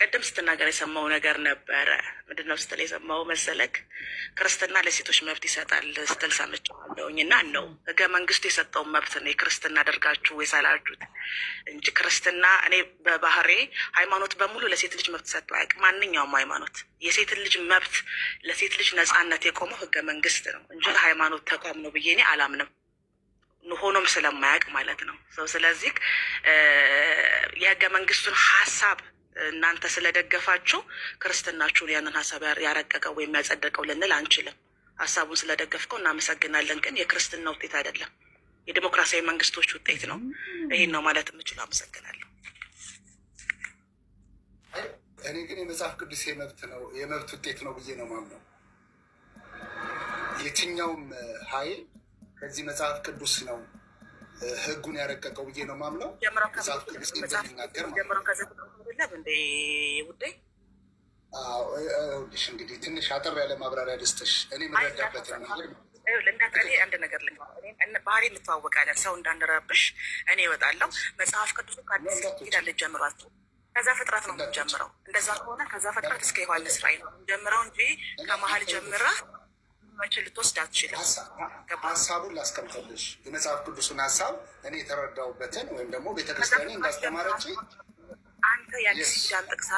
ቅድም ስትናገር የሰማው ነገር ነበረ። ምንድነው ስትል የሰማው መሰለክ? ክርስትና ለሴቶች መብት ይሰጣል ስትል ሰምቼዋለሁኝ። እና ነው ህገ መንግስቱ የሰጠውን መብት ነው የክርስትና አደርጋችሁ የሳላችሁት እንጂ ክርስትና እኔ በባህሬ ሃይማኖት በሙሉ ለሴት ልጅ መብት ሰጥቶ አያውቅም። ማንኛውም ሃይማኖት የሴት ልጅ መብት ለሴት ልጅ ነፃነት የቆመው ህገ መንግስት ነው እንጂ ሃይማኖት ተቋም ነው ብዬ እኔ አላምንም። ሆኖም ስለማያውቅ ማለት ነው። ስለዚህ የህገ መንግስቱን ሀሳብ እናንተ ስለደገፋችሁ ክርስትናችሁን ያንን ሀሳብ ያረቀቀው ወይም ያጸደቀው ልንል አንችልም። ሀሳቡን ስለደገፍከው እናመሰግናለን፣ ግን የክርስትና ውጤት አይደለም፣ የዲሞክራሲያዊ መንግስቶች ውጤት ነው። ይህን ነው ማለት የምችለው። አመሰግናለሁ። እኔ ግን የመጽሐፍ ቅዱስ የመብት ውጤት ነው ብዬ ነው ማምነው። የትኛውም ኃይል ከዚህ መጽሐፍ ቅዱስ ነው ህጉን ያረቀቀው ብዬ ነው ማምነው። መጽሐፍ ቅዱስ እንደሚናገር ውድሽ እንግዲህ ትንሽ አጠር ያለ ማብራሪያ ደስተሽ እኔ የምረዳበትን ነገር አንድ ነገር ባህሪ እንተዋወቃለን። ሰው እንዳንረብሽ እኔ እወጣለሁ። መጽሐፍ ቅዱስ ከአዲስ ኪዳን ልጀምሯል። ከዛ ፍጥረት ነው የምንጀምረው። እንደዛ ከሆነ ከዛ ፍጥረት እስከ ዮሐንስ ራዕይ ነው የምንጀምረው እንጂ ከመሀል ጀምራ መችል ልትወስድ አትችልም። ሀሳቡን ላስቀምጠልሽ፣ የመጽሐፍ ቅዱስን ሀሳብ እኔ የተረዳሁበትን ወይም ደግሞ ቤተክርስቲያኔ እንዳስተማረች አንተ የአዲስ ኪዳን ጥቅስ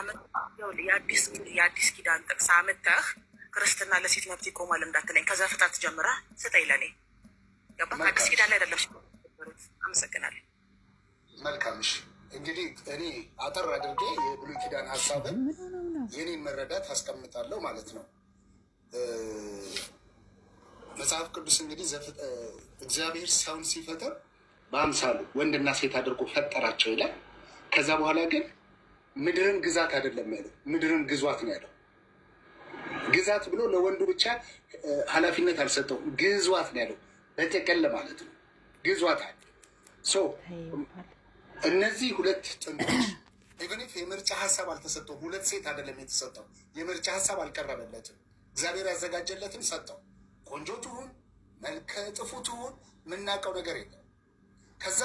የአዲስ ኪዳን ጥቅስ አምጥተህ ክርስትና ለሴት መብት ይቆማል እንዳትለኝ። ከዛ ፍጥረት ጀምራ ስጠኝ ለእኔ ገባ። አዲስ ኪዳን ላይ አይደለም። አመሰግናለሁ። መልካምሽ እንግዲህ እኔ አጠር አድርጌ የብሉይ ኪዳን ሀሳብን የኔን መረዳት አስቀምጣለሁ ማለት ነው። መጽሐፍ ቅዱስ እንግዲህ እግዚአብሔር ሰውን ሲፈጥር በአምሳሉ ወንድና ሴት አድርጎ ፈጠራቸው ይላል። ከዛ በኋላ ግን ምድርን ግዛት አይደለም ያለው፣ ምድርን ግዟት ነው ያለው። ግዛት ብሎ ለወንዱ ብቻ ኃላፊነት አልሰጠውም፣ ግዟት ነው ያለው። በጥቅል ማለት ነው ግዟታል። እነዚህ ሁለት ጥንዶች ኢቨኒፍ የምርጫ ሀሳብ አልተሰጠውም። ሁለት ሴት አይደለም የተሰጠው፣ የምርጫ ሀሳብ አልቀረበለትም። እግዚአብሔር ያዘጋጀለትን ሰጠው። ቆንጆ ትሁን መልከ ጥፉ ትሁን የምናውቀው ነገር የለም። ከዛ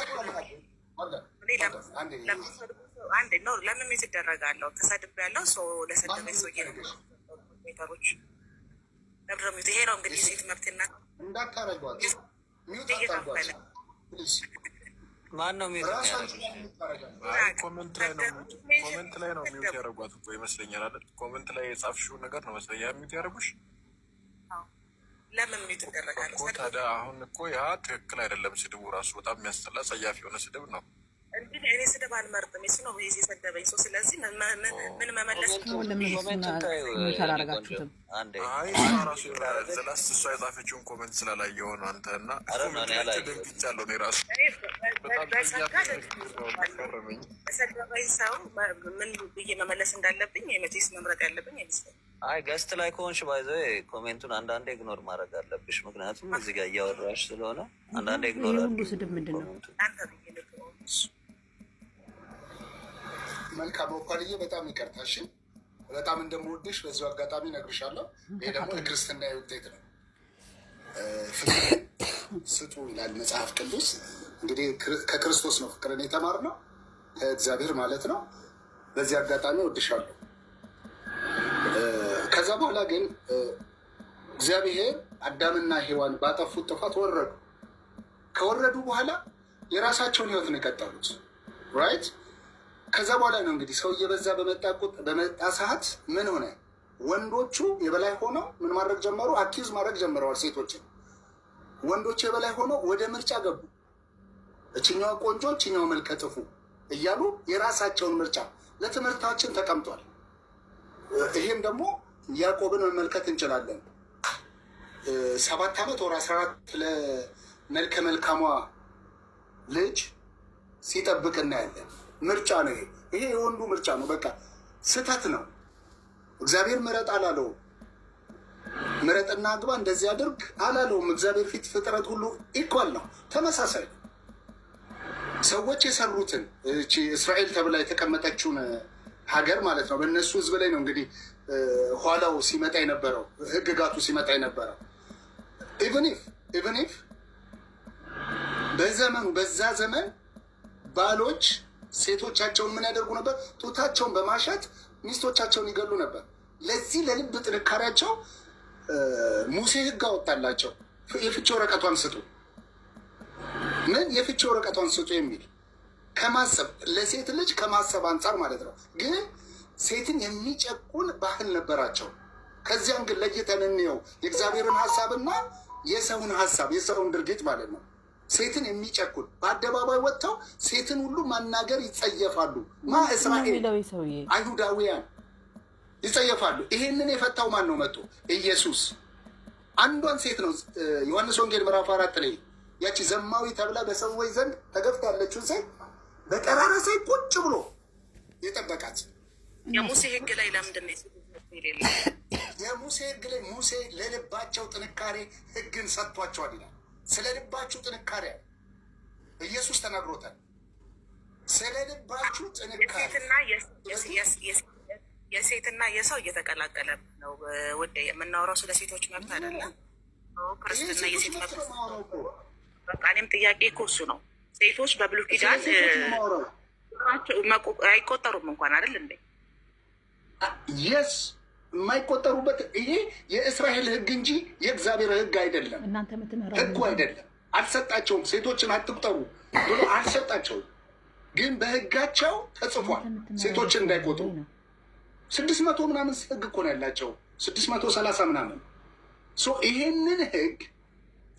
አንድ ነው ለምን ሚት ይደረጋለሁ? ተሰድብ ያለው ሰው ለሰደበኝ ሰው ሮች ለብረሚት ይሄ ነው እንግዲህ ሴት መብትና እንዳታረጓት ሚውት አታርጓት። ማን ነው ሚውት? ኮሜንት ላይ ነው ሚውት ያደረጓት እኮ ይመስለኛል አይደል? ኮሜንት ላይ የጻፍሽው ነገር ነው መስለኛል ሚውት ያደረጉሽ። ለምን ሚውት ይደረጋል እኮ ታዲያ? አሁን እኮ ያ ትክክል አይደለም። ስድቡ ራሱ በጣም የሚያስጠላ ጸያፍ የሆነ ስድብ ነው። እንግዲህ እኔ ስድብ አልመርጥም። የሱ ነው ይዜ የሰደበኝ ሰው። ስለዚህ ምን መመለስ ተላረጋችሁትም ራሱ ዘላስ እሷ የጻፈችውን ኮሜንት ስላላየሁ ነው። አንተ እና ደንግጫለሁ እኔ ራሱ በሰደበኝ ሰው ምን ብዬ መመለስ እንዳለብኝ የመቴስ መምረጥ ያለብኝ አይመስለኝም። አይ ገስት ላይ ከሆንሽ ባይዘ ኮሜንቱን አንዳንዴ ኢግኖር ማድረግ አለብሽ። ምክንያቱም እዚህ ጋር እያወራሽ ስለሆነ አንዳንዴ ኢግኖር ሁሉ ስድብ ምንድን ነው? መልካም ወኳልዬ፣ በጣም ይቅርታሽ። በጣም እንደምወድሽ በዚሁ አጋጣሚ እነግርሻለሁ። ይሄ ደግሞ የክርስትና ውጤት ነው። ፍቅር ስጡ ይላል መጽሐፍ ቅዱስ። እንግዲህ ከክርስቶስ ነው ፍቅርን የተማርነው፣ ከእግዚአብሔር ማለት ነው። በዚህ አጋጣሚ እወድሻለሁ። ከዛ በኋላ ግን እግዚአብሔር አዳምና ሔዋን ባጠፉት ጥፋት ወረዱ። ከወረዱ በኋላ የራሳቸውን ህይወት ነው የቀጠሉት። ራይት። ከዛ በኋላ ነው እንግዲህ ሰው እየበዛ በመጣ ሰዓት ምን ሆነ? ወንዶቹ የበላይ ሆነው ምን ማድረግ ጀመሩ? አኪዝ ማድረግ ጀምረዋል ሴቶችን። ወንዶቹ የበላይ ሆነው ወደ ምርጫ ገቡ። እችኛዋ ቆንጆ፣ እችኛዋ መልከ ጥፉ እያሉ የራሳቸውን ምርጫ ለትምህርታችን ተቀምጧል። ይሄም ደግሞ ያዕቆብን መመልከት እንችላለን። 7 ዓመት ወር 14 ለመልከ መልካሟ ልጅ ሲጠብቅ እናያለን። ምርጫ ነው ይሄ የወንዱ ምርጫ ነው። በቃ ስህተት ነው። እግዚአብሔር ምረጥ አላለውም። ምረጥና አግባ እንደዚህ አድርግ አላለውም። እግዚአብሔር ፊት ፍጥረት ሁሉ ኢኳል ነው፣ ተመሳሳይ ነው። ሰዎች የሰሩትን እስራኤል ተብላ የተቀመጠችውን ሀገር ማለት ነው በእነሱ ህዝብ ላይ ነው እንግዲህ ኋላው ሲመጣ የነበረው ህግጋቱ ሲመጣ የነበረው ኢቨን ኢፍ በዘመኑ በዛ ዘመን ባሎች ሴቶቻቸውን ምን ያደርጉ ነበር? ጡታቸውን በማሸት ሚስቶቻቸውን ይገሉ ነበር። ለዚህ ለልብ ጥንካሬያቸው ሙሴ ሕግ አወጣላቸው። የፍቺ ወረቀቷን ስጡ፣ ምን የፍቺ ወረቀቷን ስጡ የሚል ከማሰብ ለሴት ልጅ ከማሰብ አንጻር ማለት ነው። ግን ሴትን የሚጨቁን ባህል ነበራቸው። ከዚያም ግን ለይተን እንየው የእግዚአብሔርን ሀሳብና የሰውን ሀሳብ የሰውን ድርጊት ማለት ነው። ሴትን የሚጨቁን በአደባባይ ወጥተው ሴትን ሁሉ ማናገር ይጸየፋሉ። እስራኤል አይሁዳውያን ይጸየፋሉ። ይሄንን የፈታው ማን ነው? መጥቶ ኢየሱስ። አንዷን ሴት ነው ዮሐንስ ወንጌል ምዕራፍ 4 ላይ ያቺ ዘማዊ ተብላ በሰዎች ዘንድ ተገፍታ ያለችውን ሴት በጠራራ ሳይ ቁጭ ብሎ የጠበቃት። የሙሴ ሕግ ላይ ለምንድን ነው የሙሴ ሕግ ላይ ሙሴ ለልባቸው ጥንካሬ ሕግን ሰጥቷቸዋል ይላል። ስለ ልባችሁ ጥንካሬ ኢየሱስ ተናግሮታል። ስለ ልባችሁ ጥንካሬ የሴትና የሰው እየተቀላቀለ ነው። ወደ የምናወራው ስለ ሴቶች መብት አይደለም። ክርስትና የሴት መብት በቃ እኔም ጥያቄ እኮ እሱ ነው። ሴቶች በብሉይ ኪዳን አይቆጠሩም እንኳን አይደል እንዴ? የስ የማይቆጠሩበት ይሄ የእስራኤል ሕግ እንጂ የእግዚአብሔር ሕግ አይደለም። ሕጉ አይደለም፣ አልሰጣቸውም። ሴቶችን አትቁጠሩ ብሎ አልሰጣቸውም። ግን በሕጋቸው ተጽፏል ሴቶችን እንዳይቆጥሩ። 600 ምናምን ሕግ እኮ ነው ያላቸው፣ 630 ምናምን። ይሄንን ሕግ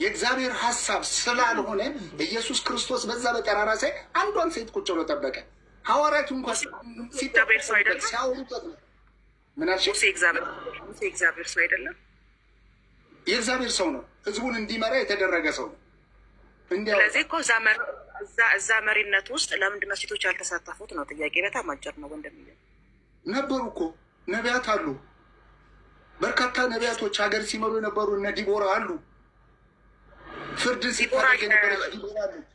የእግዚአብሔር ሀሳብ ስላልሆነ ኢየሱስ ክርስቶስ በዛ በጠራራ ሳይ አንዷን ሴት ቁጭ ብሎ ጠበቀ። ሐዋርያቱ እንኳን ሲያወሩበት ሙሴ እግዚአብሔር ሰው አይደለም? የእግዚአብሔር ሰው ነው። ህዝቡን እንዲመራ የተደረገ ሰው ነው። ስለዚህ እኮ እዛ መሪነት ውስጥ ለምንድነው ሴቶች ያልተሳተፉት ነው ጥያቄ። በጣም አጭር ነው ወንድም። ነበሩ እኮ ነቢያት አሉ፣ በርካታ ነቢያቶች ሀገር ሲመሩ የነበሩ እነ ዲቦራ አሉ። ፍርድ ሲታረግ የነበረች ዲቦራ አለች።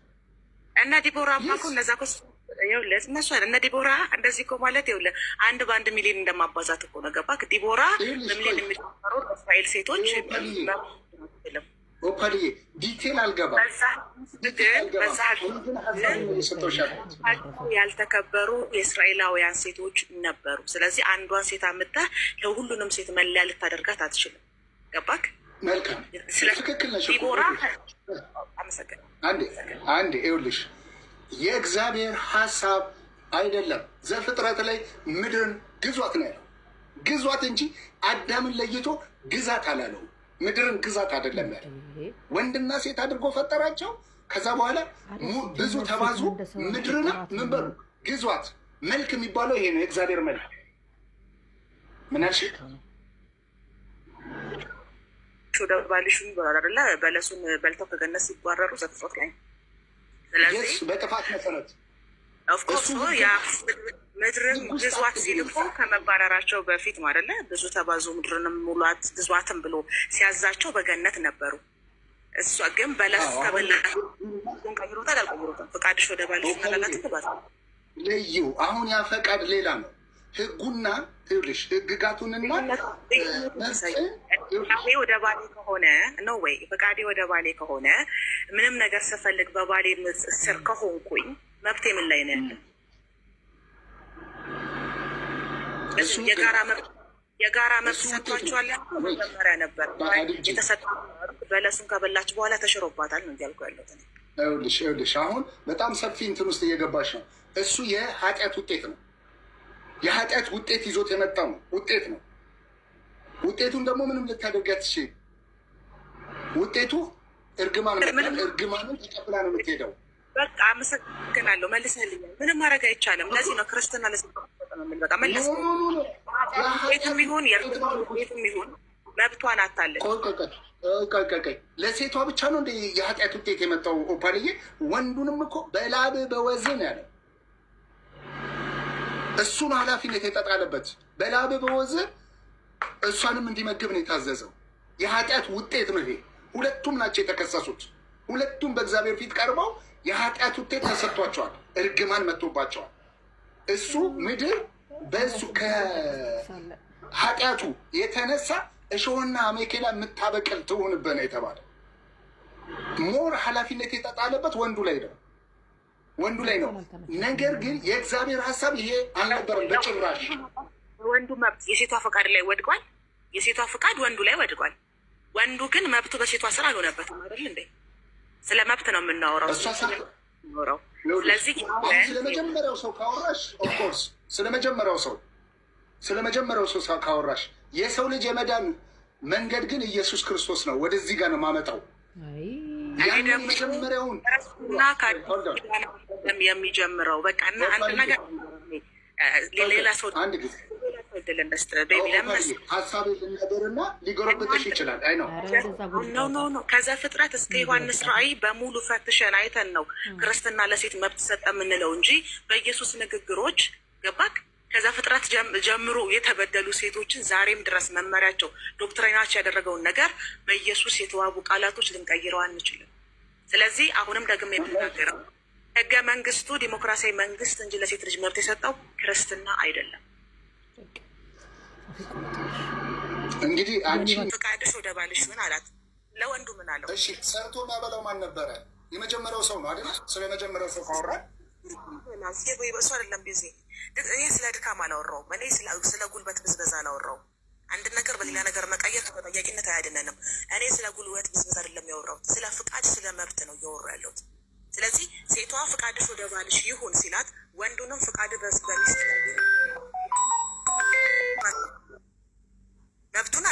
እነ ዲቦራ እኮ እነዛ እነሱ እነ ዲቦራ እንደዚህ እኮ ማለት ይኸውልህ 1 ሚሊዮን እንደማባዛት እኮ ነው። ገባክ? ዲቦራ በሚሊዮን የሚቆጠሩ እስራኤል ሴቶች ኦፓልዬ ዲቴል አልገባም። ያልተከበሩ የእስራኤላውያን ሴቶች ነበሩ። ስለዚህ አንዷን ሴት አምጥተህ ለሁሉንም ሴት መለያ ልታደርጋት አትችልም። ገባክ? መልካም ትክክል ነሽ። ዲቦራ አመሰግናለሁ። አንዴ ይኸውልሽ የእግዚአብሔር ሀሳብ አይደለም። ዘፍጥረት ላይ ምድርን ግዟት ነው ያለው። ግዟት እንጂ አዳምን ለይቶ ግዛት አላለው። ምድርን ግዛት አይደለም ያለው። ወንድና ሴት አድርጎ ፈጠራቸው። ከዛ በኋላ ብዙ ተባዙ፣ ምድርና ምን በሉ ግዟት። መልክ የሚባለው ይሄ ነው፣ የእግዚአብሔር መልክ። ምን አልሽ? ወደ ባልሹ ይባላል አይደለ? በለሱን በልተው ከገነት ሲባረሩ ዘፍጥረት ላይ ስለዚህ በጥፋት መሰረት ኦፍኮርስ ያ ምድርን ግዟት ሲል እኮ ከመባረራቸው በፊት ነው አይደለ? ብዙ ተባዙ ምድርንም ሙሏት ግዟትም ብሎ ሲያዛቸው በገነት ነበሩ። እሷ ግን በለስ ከበላን ቀይሮታል አልቀይሮታም? ፈቃድሽ ወደ ባልሽ መላላት ትባል ልዩ። አሁን ያ ፈቃድ ሌላ ነው። ህጉና ይኸውልሽ ህግጋቱንና ወደ ባሌ ከሆነ ነው ወይ ፈቃዴ ወደ ባሌ ከሆነ ምንም ነገር ስፈልግ በባሌ ስር ከሆንኩኝ መብቴ ምን ላይ ነው ያለው? የጋራ መብት ሰጥቷቸዋል። መጀመሪያ ነበር የተሰጠ በለሱን ከበላች በኋላ ተሽሮባታል ነው እያልኩ ያለሁት። ይኸውልሽ አሁን በጣም ሰፊ እንትን ውስጥ እየገባሽ ነው። እሱ የኃጢአት ውጤት ነው። የኃጢአት ውጤት ይዞት የመጣው ውጤት ነው። ውጤቱን ደግሞ ምንም ልታደርጋት ትችል። ውጤቱ እርግማን መጣል። እርግማንን ተቀብላ ነው የምትሄደው። በቃ አመሰግናለሁ፣ መልሰህልኛል። ምንም ማድረግ አይቻልም። ለዚህ ነው ክርስትና በቃ መልስ ቤትም ይሁን የቤትም ይሁን መብቷን አታለች። ቆይ ለሴቷ ብቻ ነው እንደ የኃጢአት ውጤት የመጣው? ኦፓልዬ ወንዱንም እኮ በላብ በወዝ ነው ያለው። እሱን ኃላፊነት የተጣለበት በላብ በወዝ እሷንም እንዲመግብ ነው የታዘዘው። የኃጢአት ውጤት ነው ይሄ። ሁለቱም ናቸው የተከሰሱት። ሁለቱም በእግዚአብሔር ፊት ቀርበው የኃጢአት ውጤት ተሰጥቷቸዋል። እርግማን መጥቶባቸዋል። እሱ ምድር በሱ ከኃጢአቱ የተነሳ እሾህና አሜኬላ የምታበቅል ትሆንብህ ነው የተባለ። ሞር ኃላፊነት የተጣለበት ወንዱ ላይ ነው። ወንዱ ላይ ነው። ነገር ግን የእግዚአብሔር ሀሳብ ይሄ አልነበረም በጭራሽ። ወንዱ መብት የሴቷ ፈቃድ ላይ ወድቋል። የሴቷ ፈቃድ ወንዱ ላይ ወድቋል። ወንዱ ግን መብቱ በሴቷ ስር አልሆነበትም አይደል እንዴ? ስለ መብት ነው የምናወራው። ስለዚህ ስለመጀመሪያው ሰው ካወራሽ ኦፍኮርስ ስለመጀመሪያው ሰው ካወራሽ የሰው ልጅ የመዳን መንገድ ግን ኢየሱስ ክርስቶስ ነው። ወደዚህ ጋር ነው ማመጣው። መጀመሪያውን የሚጀምረው በቃ እና አንድ ነገር ሌላ ሰው አንድ ጊዜ ሀሳብ ልንገርና ሊጎረብጥሽ ይችላል። አይ ነው ኖ ከዛ ፍጥረት እስከ ዮሐንስ ራእይ በሙሉ ፈትሸን አይተን ነው ክርስትና ለሴት መብት ሰጠ የምንለው እንጂ በኢየሱስ ንግግሮች ገባክ? ከዛ ፍጥረት ጀምሮ የተበደሉ ሴቶችን ዛሬም ድረስ መመሪያቸው ዶክትሪናቸው ያደረገውን ነገር በኢየሱስ የተዋቡ ቃላቶች ልንቀይረው አንችልም። ስለዚህ አሁንም ደግሜ የምናገረው ህገ መንግስቱ ዲሞክራሲያዊ መንግስት እንጂ ለሴት ልጅ መብት የሰጠው ክርስትና አይደለም። እንግዲህ አንቺ ፈቃድሽ ወደ ባልሽ ምን አላት? ለወንዱ ምን አለው? እሺ ሰርቶ የሚያበላው ማን ነበረ? የመጀመሪያው ሰው ነው አይደል? ስለ መጀመሪያው ሰው ካወራ እሱ አይደለም ጊዜ እኔ ስለ ድካም አላወራውም። እኔ ስለ ጉልበት ብዝበዛ አላወራውም። አንድ ነገር በሌላ ነገር መቀየር ተጠያቂነት አያድነንም። እኔ ስለ ጉልበት ብዝበዛ አይደለም ያወራሁት፣ ስለ ፍቃድ ስለ መብት ነው እያወራሁ ያለሁት። ስለዚህ ሴቷ ፍቃድሽ ወደ ባልሽ ይሁን ሲላት ወንዱንም ፍቃድ በሚስት መብቱን